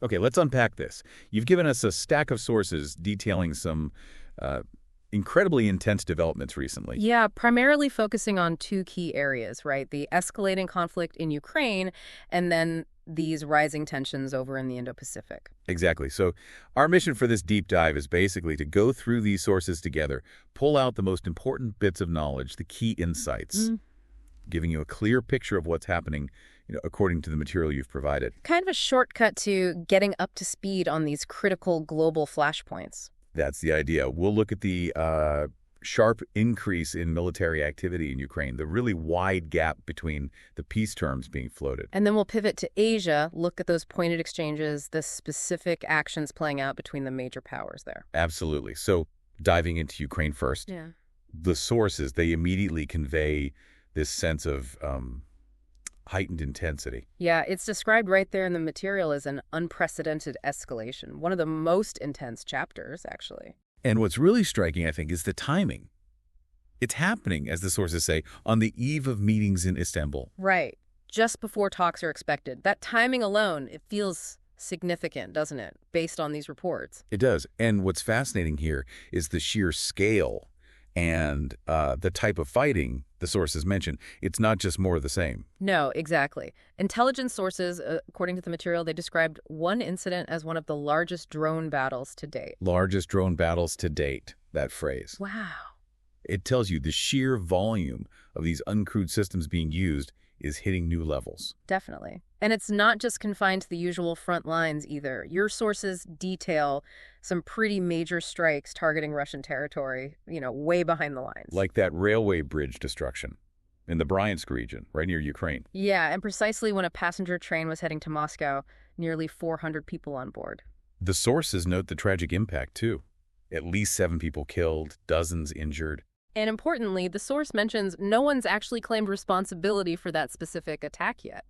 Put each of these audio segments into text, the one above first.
Okay, let's unpack this. You've given us a stack of sources detailing some incredibly intense developments recently. Yeah, primarily focusing on two key areas, right? The escalating conflict in Ukraine and then these rising tensions over in the Indo-Pacific. Exactly. So our mission for this deep dive is basically to go through these sources together, pull out the most important bits of knowledge, the key insights, giving you a clear picture of what's happening, according to the material you've provided. Kind of a shortcut to getting up to speed on these critical global flashpoints. That's the idea. We'll look at the sharp increase in military activity in Ukraine, the really wide gap between the peace terms being floated. And then we'll pivot to Asia, look at those pointed exchanges, the specific actions playing out between the major powers there. Absolutely. So diving into Ukraine first, Yeah. the sources, they immediately convey this sense of heightened intensity. Yeah, it's described right there in the material as an unprecedented escalation, one of the most intense chapters, actually. And what's really striking, I think, is the timing. It's happening, as the sources say, on the eve of meetings in Istanbul. Right. Just before talks are expected. That timing alone, it feels significant, doesn't it, based on these reports? It does. And what's fascinating here is the sheer scale and the type of fighting the sources mention. It's not just more of the same. No, exactly. Intelligence sources, according to the material, they described one incident as one of the largest drone battles to date. Largest drone battles to date, that phrase. Wow. It tells you the sheer volume of these uncrewed systems being used is hitting new levels. Definitely. And it's not just confined to the usual front lines either. Your sources detail some pretty major strikes targeting Russian territory, way behind the lines. Like that railway bridge destruction in the Bryansk region, right near Ukraine. Yeah, and precisely when a passenger train was heading to Moscow, nearly 400 people on board. The sources note the tragic impact, too. At least 7 people killed, dozens injured. And importantly, the source mentions no one's actually claimed responsibility for that specific attack yet.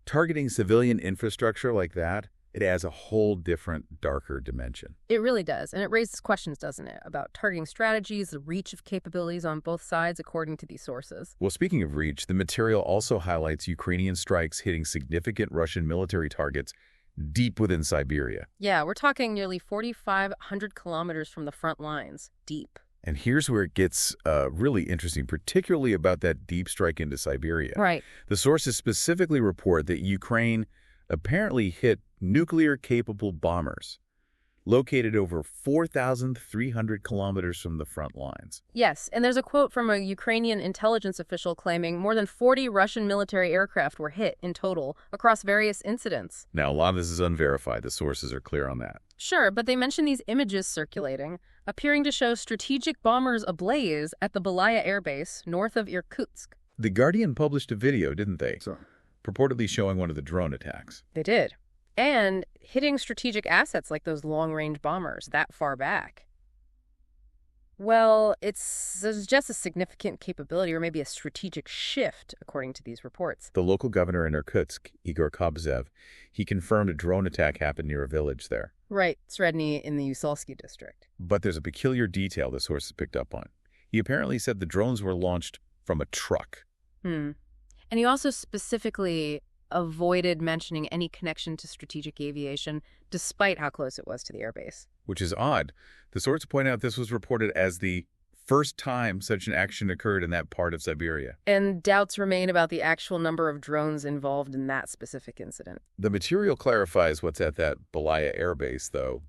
Targeting civilian infrastructure like that, it adds a whole different, darker dimension. It really does, and it raises questions, doesn't it, about targeting strategies, the reach of capabilities on both sides, according to these sources. Well, speaking of reach, the material also highlights Ukrainian strikes hitting significant Russian military targets deep within Siberia. Yeah, we're talking nearly 4,500 kilometers from the front lines, deep. And here's where it gets really interesting, particularly about that deep strike into Siberia. Right. The sources specifically report that Ukraine apparently hit nuclear-capable bombers located over 4,300 kilometers from the front lines. Yes, and there's a quote from a Ukrainian intelligence official claiming more than 40 Russian military aircraft were hit in total across various incidents. Now, a lot of this is unverified. The sources are clear on that. Sure, but they mention these images circulating, appearing to show strategic bombers ablaze at the Belaya Airbase north of Irkutsk. The Guardian published a video, didn't they? So, Purportedly showing one of the drone attacks. They did. And hitting strategic assets like those long-range bombers that far back. Well, it's just a significant capability or maybe a strategic shift, according to these reports. The local governor in Irkutsk, Igor Kobzev, he confirmed a drone attack happened near a village there. Right, Sredny in the Usolsky district. But there's a peculiar detail the sources picked up on. He apparently said the drones were launched from a truck. And he also specifically avoided mentioning any connection to strategic aviation, despite how close it was to the airbase. Which is odd. The sources point out this was reported as the first time such an action occurred in that part of Siberia. And doubts remain about the actual number of drones involved in that specific incident. The material clarifies what's at that Belaya Airbase, though.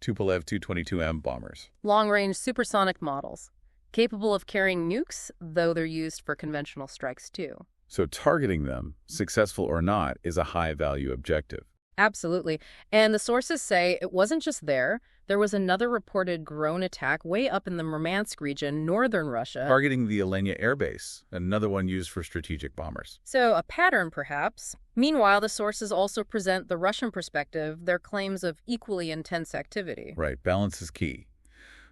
Tupolev Tu-22M bombers. Long-range supersonic models, capable of carrying nukes, though they're used for conventional strikes too. So targeting them, successful or not, is a high-value objective. Absolutely. And the sources say it wasn't just there. There was another reported drone attack way up in the Murmansk region, northern Russia. Targeting the Olenya Airbase, another one used for strategic bombers. So a pattern, perhaps. Meanwhile, the sources also present the Russian perspective, their claims of equally intense activity. Right, balance is key.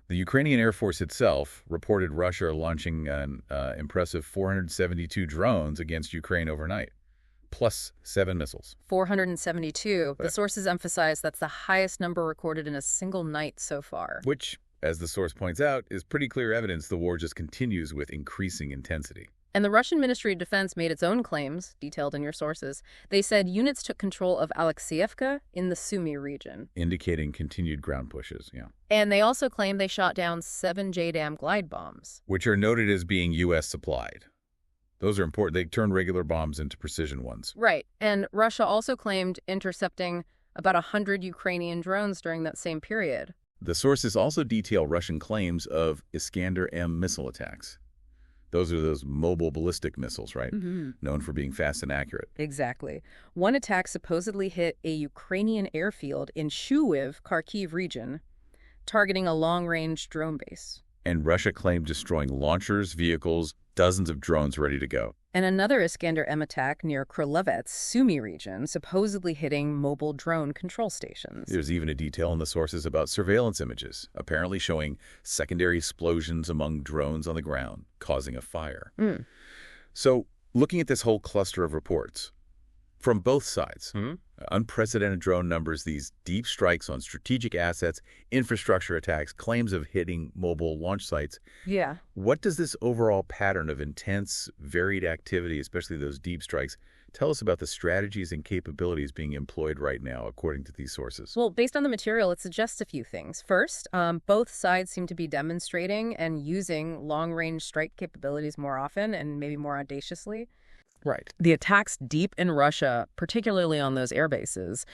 The Ukrainian Air Force itself reported Russia launching an impressive 472 drones against Ukraine overnight, plus 7 missiles. 472. The sources emphasize that's the highest number recorded in a single night so far. Which, as the source points out, is pretty clear evidence the war just continues with increasing intensity. And the Russian Ministry of Defense made its own claims, detailed in your sources. They said units took control of Alexeyevka in the Sumy region. Indicating continued ground pushes, yeah. And they also claimed they shot down 7 JDAM glide bombs. Which are noted as being U.S. supplied. Those are important. They turn regular bombs into precision ones. Right. And Russia also claimed intercepting about 100 Ukrainian drones during that same period. The sources also detail Russian claims of Iskander-M missile attacks. Those are those mobile ballistic missiles, right? Known for being fast and accurate. Exactly. One attack supposedly hit a Ukrainian airfield in Shuiv, Kharkiv region, targeting a long-range drone base. And Russia claimed destroying launchers, vehicles, dozens of drones ready to go. And another Iskander-M attack near Krylovets, Sumy region, supposedly hitting mobile drone control stations. There's even a detail in the sources about surveillance images, apparently showing secondary explosions among drones on the ground, causing a fire. So, looking at this whole cluster of reports, from both sides, unprecedented drone numbers, these deep strikes on strategic assets, infrastructure attacks, claims of hitting mobile launch sites. Yeah. What does this overall pattern of intense, varied activity, especially those deep strikes, tell us about the strategies and capabilities being employed right now, according to these sources? Well, based on the material, it suggests a few things. First, both sides seem to be demonstrating and using long-range strike capabilities more often and maybe more audaciously. Right. The attacks deep in Russia, particularly on those air bases,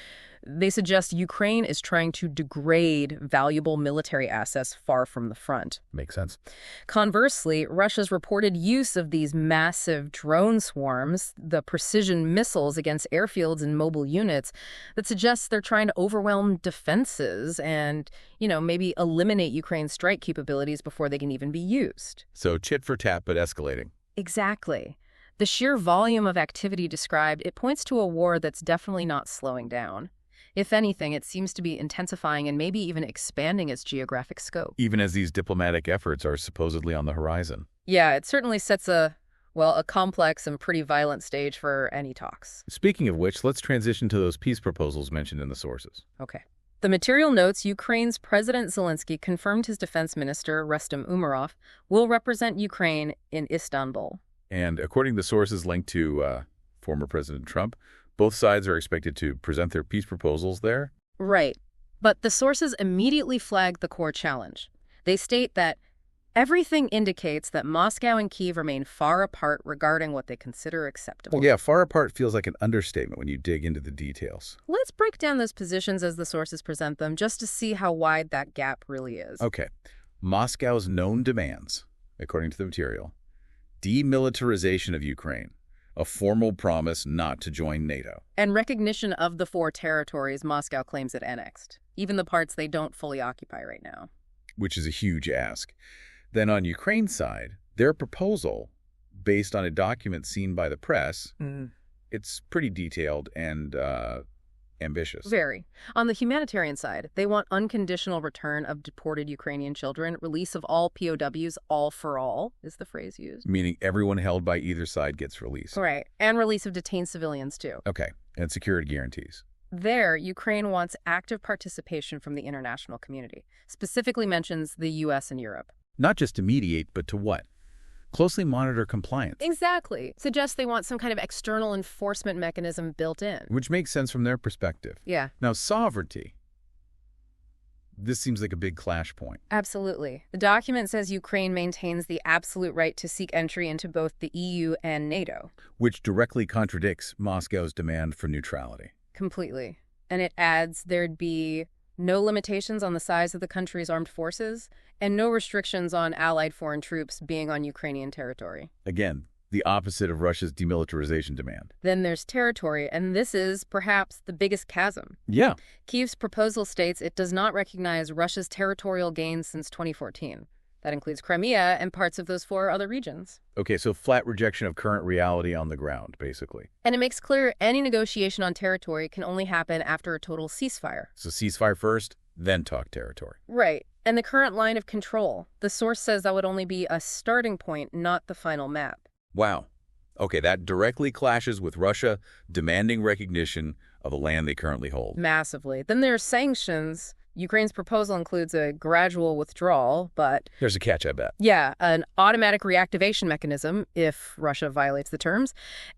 they suggest Ukraine is trying to degrade valuable military assets far from the front. Makes sense. Conversely, Russia's reported use of these massive drone swarms, the precision missiles against airfields and mobile units, that suggests they're trying to overwhelm defenses and, maybe eliminate Ukraine's strike capabilities before they can even be used. So tit for tat, but escalating. Exactly. The sheer volume of activity described, it points to a war that's definitely not slowing down. If anything, it seems to be intensifying and maybe even expanding its geographic scope. Even as these diplomatic efforts are supposedly on the horizon. Yeah, it certainly sets a complex and pretty violent stage for any talks. Speaking of which, let's transition to those peace proposals mentioned in the sources. Okay. The material notes Ukraine's President Zelensky confirmed his defense minister, Rustem Umerov, will represent Ukraine in Istanbul. And according to sources linked to former President Trump, both sides are expected to present their peace proposals there. Right. But the sources immediately flagged the core challenge. They state that everything indicates that Moscow and Kyiv remain far apart regarding what they consider acceptable. Yeah, far apart feels like an understatement when you dig into the details. Let's break down those positions as the sources present them just to see how wide that gap really is. Okay. Moscow's known demands, according to the material: demilitarization of Ukraine, a formal promise not to join NATO. And recognition of the 4 territories Moscow claims it annexed, even the parts they don't fully occupy right now. Which is a huge ask. Then on Ukraine's side, their proposal, based on a document seen by the press, it's pretty detailed and ambitious. Very. On the humanitarian side, they want unconditional return of deported Ukrainian children, release of all POWs, all for all, is the phrase used. Meaning everyone held by either side gets released. Right. And release of detained civilians, too. Okay. And security guarantees. There, Ukraine wants active participation from the international community, specifically mentions the U.S. and Europe. Not just to mediate, but to what? Closely monitor compliance. Exactly. Suggests they want some kind of external enforcement mechanism built in. Which makes sense from their perspective. Yeah. Now, sovereignty. This seems like a big clash point. Absolutely. The document says Ukraine maintains the absolute right to seek entry into both the EU and NATO. Which directly contradicts Moscow's demand for neutrality. Completely. And it adds there'd be no limitations on the size of the country's armed forces, and no restrictions on allied foreign troops being on Ukrainian territory. Again, the opposite of Russia's demilitarization demand. Then there's territory, and this is perhaps the biggest chasm. Yeah. Kyiv's proposal states it does not recognize Russia's territorial gains since 2014. That includes Crimea and parts of those 4 other regions. Okay, so flat rejection of current reality on the ground, basically. And it makes clear any negotiation on territory can only happen after a total ceasefire. So ceasefire first, then talk territory. Right. And the current line of control, the source says that would only be a starting point, not the final map. Wow. Okay, that directly clashes with Russia demanding recognition of the land they currently hold. Massively. Then there's sanctions. Ukraine's proposal includes a gradual withdrawal, but There's a catch, I bet. yeah, an automatic reactivation mechanism if Russia violates the terms,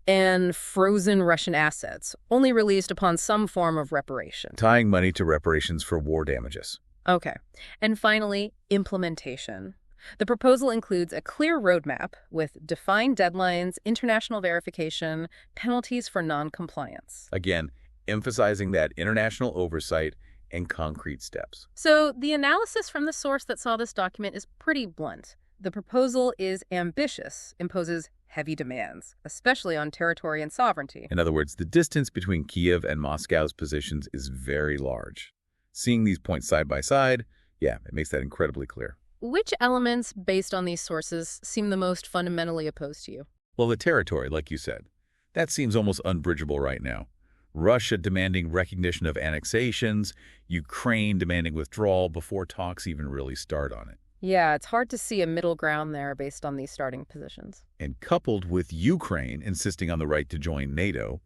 and frozen Russian assets, only released upon some form of reparation. Tying money to reparations for war damages. Okay. And finally, implementation. The proposal includes a clear roadmap with defined deadlines, international verification, penalties for non-compliance. Again, emphasizing that international oversight and concrete steps. So the analysis from the source that saw this document is pretty blunt. The proposal is ambitious, imposes heavy demands, especially on territory and sovereignty. In other words, the distance between Kiev and Moscow's positions is very large. Seeing these points side by side, yeah, it makes that incredibly clear. Which elements, based on these sources, seem the most fundamentally opposed to you? Well, the territory, like you said, that seems almost unbridgeable right now. Russia demanding recognition of annexations, Ukraine demanding withdrawal before talks even really start on it. Yeah, it's hard to see a middle ground there based on these starting positions. And coupled with Ukraine insisting on the right to join NATO,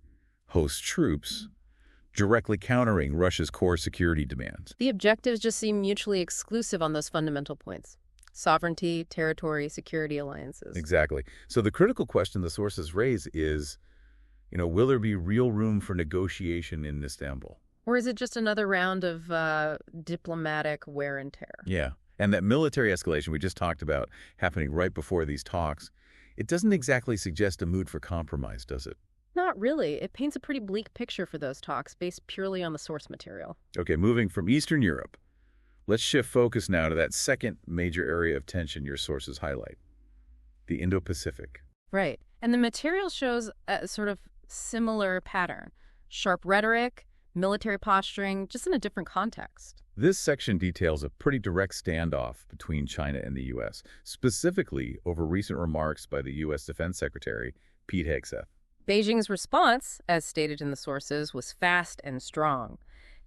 host troops, directly countering Russia's core security demands. The objectives just seem mutually exclusive on those fundamental points. Sovereignty, territory, security alliances. Exactly. So the critical question the sources raise is, will there be real room for negotiation in Istanbul? Or is it just another round of diplomatic wear and tear? Yeah. And that military escalation we just talked about happening right before these talks, it doesn't exactly suggest a mood for compromise, does it? Not really. It paints a pretty bleak picture for those talks based purely on the source material. Okay, moving from Eastern Europe, let's shift focus now to that second major area of tension your sources highlight, the Indo-Pacific. Right. And the material shows a sort of similar pattern. Sharp rhetoric, military posturing, just in a different context. This section details a pretty direct standoff between China and the U.S., specifically over recent remarks by the U.S. Defense Secretary Pete Hegseth. Beijing's response, as stated in the sources, was fast and strong.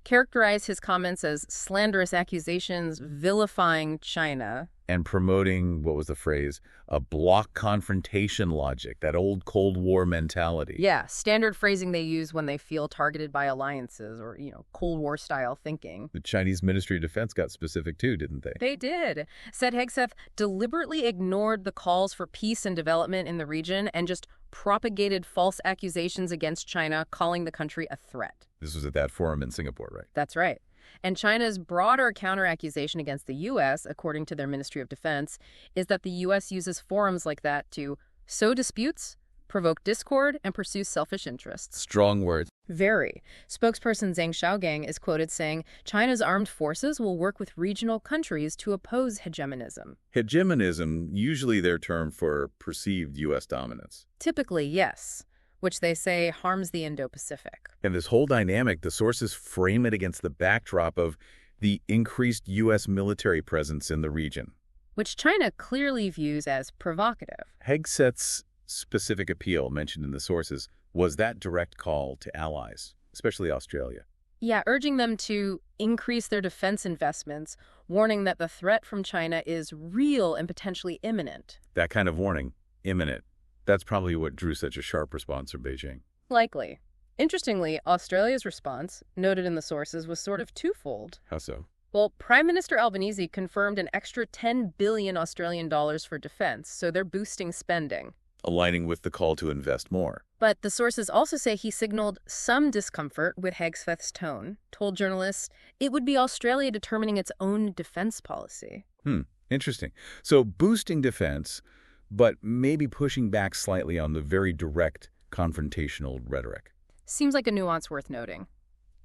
Characterized his comments as slanderous accusations vilifying China. And promoting, what was the phrase, a bloc confrontation logic, that old Cold War mentality. Yeah, standard phrasing they use when they feel targeted by alliances or, Cold War-style thinking. The Chinese Ministry of Defense got specific too, didn't they? They did. Said Hegseth deliberately ignored the calls for peace and development in the region and just propagated false accusations against China, calling the country a threat. This was at that forum in Singapore, right? That's right. And China's broader counter-accusation against the U.S., according to their Ministry of Defense, is that the U.S. uses forums like that to sow disputes, provoke discord, and pursue selfish interests. Strong words. Very. Spokesperson Zhang Xiaogang is quoted saying, China's armed forces will work with regional countries to oppose hegemonism. Hegemonism, usually their term for perceived U.S. dominance. Typically, yes, which they say harms the Indo-Pacific. And this whole dynamic, the sources frame it against the backdrop of the increased U.S. military presence in the region, which China clearly views as provocative. Hegseth's specific appeal mentioned in the sources was that direct call to allies, especially Australia. Yeah, urging them to increase their defense investments, warning that the threat from China is real and potentially imminent. That kind of warning, imminent, that's probably what drew such a sharp response from Beijing. Likely. Interestingly, Australia's response, noted in the sources, was sort of twofold. How so? Well, Prime Minister Albanese confirmed an extra 10 billion Australian dollars for defense, so they're boosting spending. Aligning with the call to invest more. But the sources also say he signaled some discomfort with Hegseth's tone, told journalists it would be Australia determining its own defense policy. Interesting. So boosting defense, but maybe pushing back slightly on the very direct confrontational rhetoric. Seems like a nuance worth noting.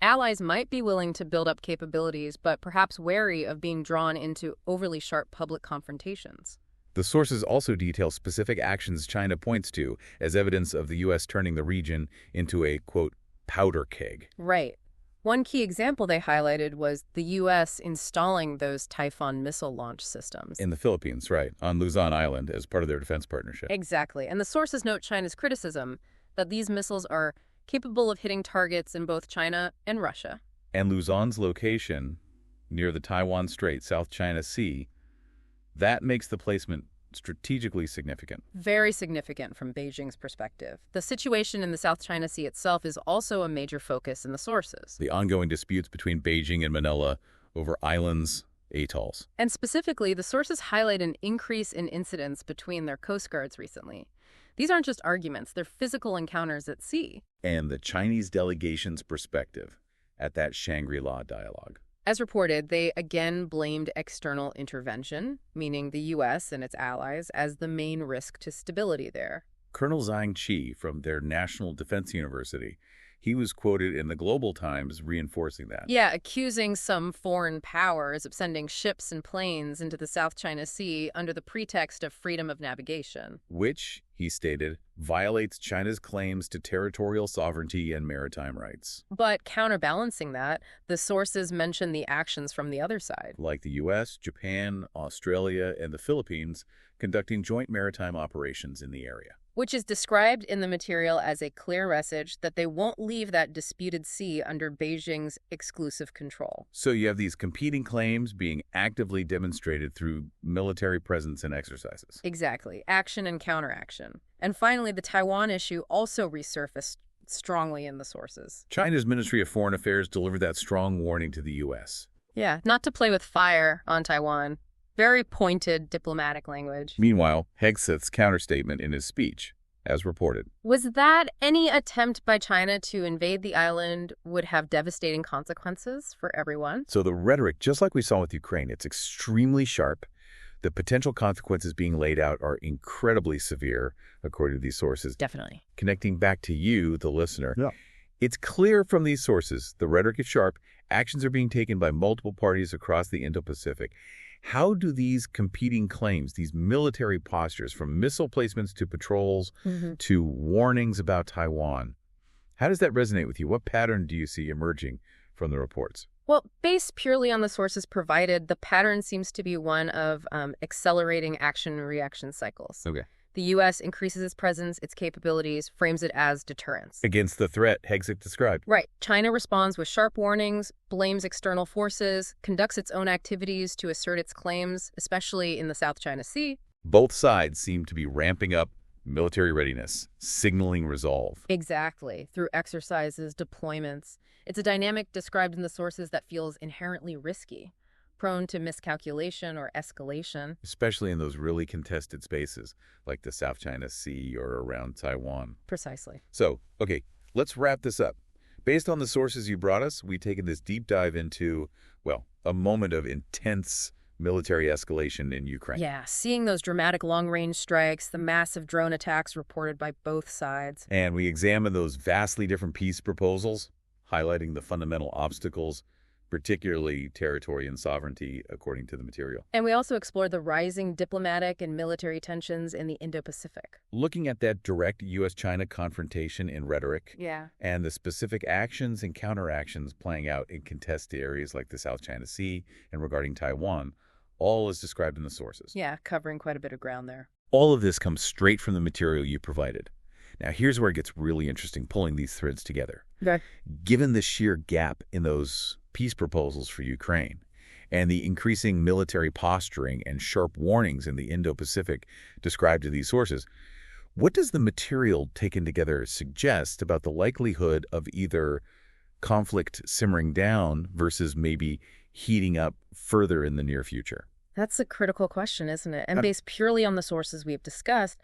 Allies might be willing to build up capabilities, but perhaps wary of being drawn into overly sharp public confrontations. The sources also detail specific actions China points to as evidence of the U.S. turning the region into a, quote, powder keg. Right. One key example they highlighted was the U.S. installing those Typhoon missile launch systems. In the Philippines, right, on Luzon Island as part of their defense partnership. Exactly. And the sources note China's criticism that these missiles are capable of hitting targets in both China and Russia. And Luzon's location near the Taiwan Strait, South China Sea, that makes the placement strategically significant. Very significant from Beijing's perspective. The situation in the South China Sea itself is also a major focus in the sources. The ongoing disputes between Beijing and Manila over islands, atolls. And specifically, the sources highlight an increase in incidents between their coast guards recently. These aren't just arguments, they're physical encounters at sea. And the Chinese delegation's perspective at that Shangri-La dialogue. As reported, they again blamed external intervention, meaning the U.S. and its allies, as the main risk to stability there. Colonel Zhang Qi from their National Defense University, he was quoted in the Global Times reinforcing that. Yeah, accusing some foreign powers of sending ships and planes into the South China Sea under the pretext of freedom of navigation. Which, he stated, violates China's claims to territorial sovereignty and maritime rights. But counterbalancing that, the sources mention the actions from the other side. Like the U.S., Japan, Australia, and the Philippines conducting joint maritime operations in the area. Which is described in the material as a clear message that they won't leave that disputed sea under Beijing's exclusive control. So you have these competing claims being actively demonstrated through military presence and exercises. Exactly. Action and counteraction. And finally, the Taiwan issue also resurfaced strongly in the sources. China's Ministry of Foreign Affairs delivered that strong warning to the U.S. Yeah, not to play with fire on Taiwan. Very pointed diplomatic language. Meanwhile, Hegseth's counterstatement in his speech, as reported. Was that any attempt by China to invade the island would have devastating consequences for everyone? So the rhetoric, just like we saw with Ukraine, it's extremely sharp. The potential consequences being laid out are incredibly severe, according to these sources. Definitely. Connecting back to you, the listener. Yeah. It's clear from these sources, the rhetoric is sharp, actions are being taken by multiple parties across the Indo-Pacific. How do these competing claims, these military postures, from missile placements to patrols to warnings about Taiwan, how does that resonate with you? What pattern do you see emerging from the reports? Well, based purely on the sources provided, the pattern seems to be one of accelerating action and reaction cycles. Okay. The U.S. increases its presence, its capabilities, frames it as deterrence. Against the threat Hegseth described. Right. China responds with sharp warnings, blames external forces, conducts its own activities to assert its claims, especially in the South China Sea. Both sides seem to be ramping up military readiness, signaling resolve. Exactly. Through exercises, deployments. It's a dynamic described in the sources that feels inherently risky, prone to miscalculation or escalation. Especially in those really contested spaces, like the South China Sea or around Taiwan. Precisely. So, okay, let's wrap this up. Based on the sources you brought us, we've taken this deep dive into, well, a moment of intense military escalation in Ukraine. Yeah, seeing those dramatic long-range strikes, the massive drone attacks reported by both sides. And we examined those vastly different peace proposals, highlighting the fundamental obstacles, particularly territory and sovereignty, according to the material. And we also explored the rising diplomatic and military tensions in the Indo-Pacific. Looking at that direct U.S.-China confrontation in rhetoric, Yeah. and the specific actions and counteractions playing out in contested areas like the South China Sea and regarding Taiwan, all is described in the sources. Yeah, covering quite a bit of ground there. All of this comes straight from the material you provided. Now, here's where it gets really interesting, pulling these threads together. Okay. Given the sheer gap in those peace proposals for Ukraine and the increasing military posturing and sharp warnings in the Indo-Pacific described in these sources, what does the material taken together suggest about the likelihood of either conflict simmering down versus maybe heating up further in the near future? That's a critical question, isn't it? And based purely on the sources we've discussed,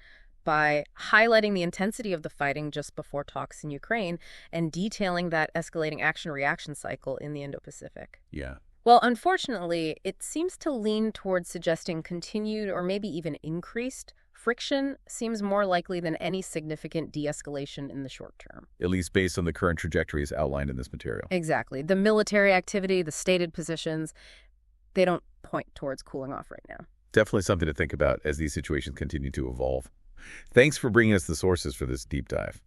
by highlighting the intensity of the fighting just before talks in Ukraine and detailing that escalating action-reaction cycle in the Indo-Pacific. Yeah. Well, unfortunately, it seems to lean towards suggesting continued or maybe even increased friction seems more likely than any significant de-escalation in the short term. At least based on the current trajectories outlined in this material. Exactly. The military activity, the stated positions, they don't point towards cooling off right now. Definitely something to think about as these situations continue to evolve. Thanks for bringing us the sources for this deep dive.